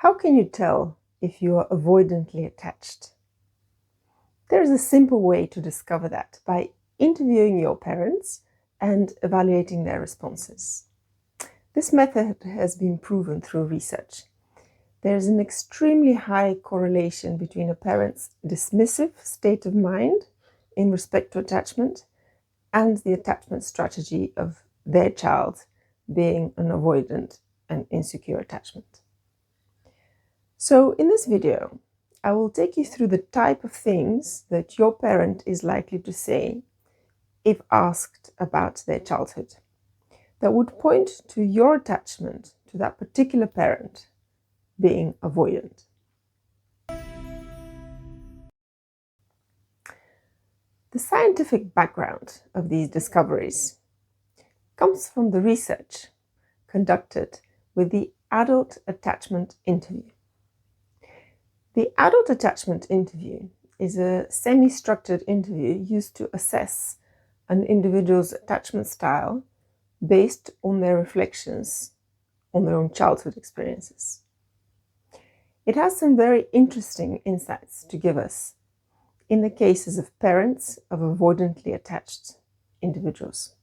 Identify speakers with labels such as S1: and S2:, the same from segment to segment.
S1: How can you tell if you are avoidantly attached? There is a simple way to discover that by interviewing your parents and evaluating their responses. This method has been proven through research. There is an extremely high correlation between a parent's dismissive state of mind in respect to attachment and the attachment strategy of their child being an avoidant and insecure attachment. So in this video, I will take you through the type of things that your parent is likely to say if asked about their childhood that would point to your attachment to that particular parent being avoidant. The scientific background of these discoveries comes from the research conducted with the adult attachment interview. The adult attachment interview is a semi-structured interview used to assess an individual's attachment style based on their reflections on their own childhood experiences. It has some very interesting insights to give us in the cases of parents of avoidantly attached individuals.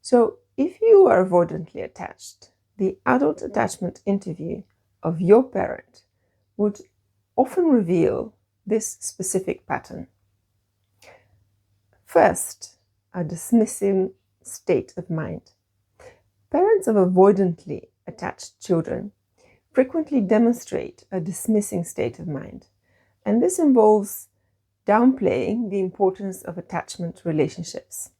S1: So if you are avoidantly attached, the adult attachment interview of your parent would often reveal this specific pattern. First, a dismissive state of mind. Parents of avoidantly attached children frequently demonstrate a dismissing state of mind, and this involves downplaying the importance of attachment relationships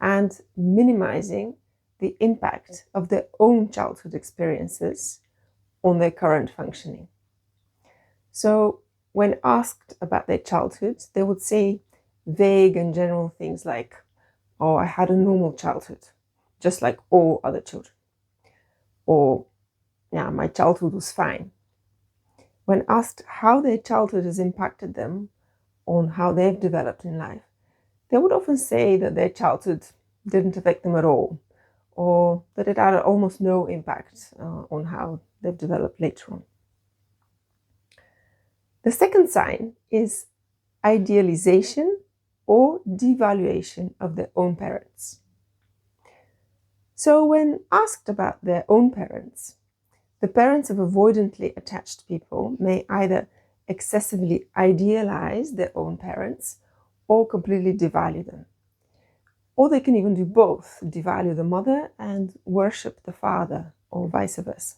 S1: and minimizing the impact of their own childhood experiences on their current functioning. So when asked about their childhood, they would say vague and general things like, "Oh, I had a normal childhood, just like all other children." Or, "Yeah, my childhood was fine." When asked how their childhood has impacted them on how they've developed in life, they would often say that their childhood didn't affect them at all, or that it had almost no impact on how they've developed later on. The second sign is idealization or devaluation of their own parents. So when asked about their own parents, the parents of avoidantly attached people may either excessively idealize their own parents or completely devalue them. Or they can even do both, devalue the mother and worship the father, or vice versa.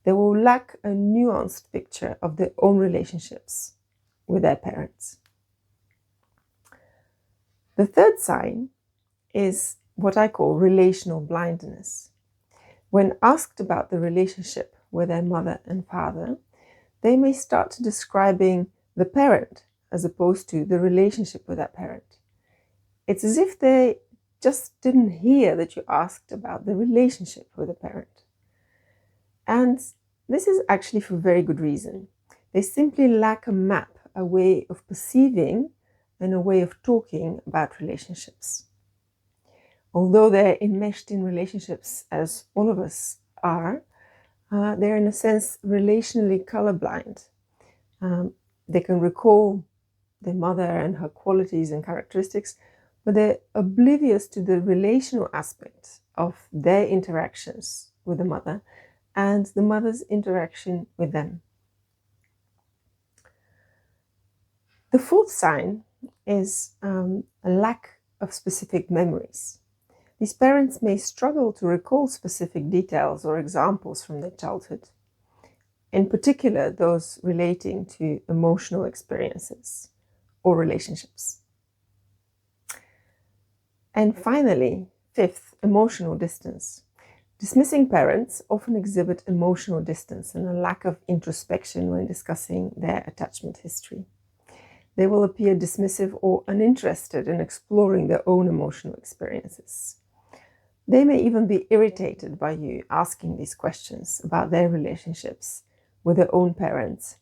S1: They will lack a nuanced picture of their own relationships with their parents. The third sign is what I call relational blindness. When asked about the relationship with their mother and father, they may start describing the parent as opposed to the relationship with that parent. It's as if they just didn't hear that you asked about the relationship with the parent. And this is actually for very good reason. They simply lack a map, a way of perceiving and a way of talking about relationships. Although they're enmeshed in relationships, as all of us are, they're in a sense relationally colorblind. They can recall their mother and her qualities and characteristics, but they're oblivious to the relational aspect of their interactions with the mother and the mother's interaction with them. The fourth sign is a lack of specific memories. These parents may struggle to recall specific details or examples from their childhood, in particular those relating to emotional experiences or relationships. And finally, fifth, emotional distance. Dismissing parents often exhibit emotional distance and a lack of introspection when discussing their attachment history. They will appear dismissive or uninterested in exploring their own emotional experiences. They may even be irritated by you asking these questions about their relationships with their own parents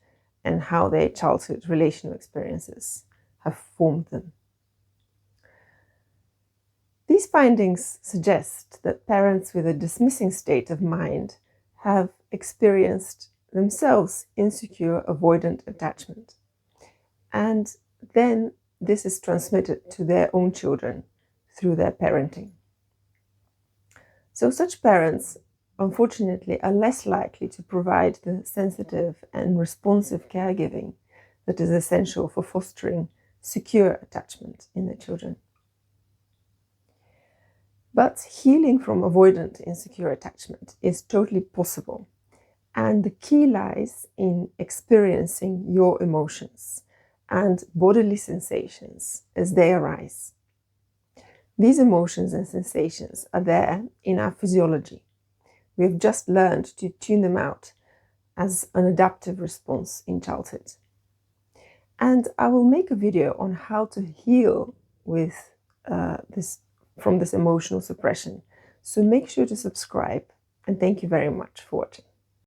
S1: and how their childhood relational experiences have formed them. These findings suggest that parents with a dismissing state of mind have experienced themselves insecure, avoidant attachment. And then this is transmitted to their own children through their parenting. So such parents, unfortunately, are less likely to provide the sensitive and responsive caregiving that is essential for fostering secure attachment in their children. But healing from avoidant insecure attachment is totally possible. And the key lies in experiencing your emotions and bodily sensations as they arise. These emotions and sensations are there in our physiology. We have just learned to tune them out as an adaptive response in childhood. And I will make a video on how to heal with from this emotional suppression. So make sure to subscribe, and thank you very much for watching.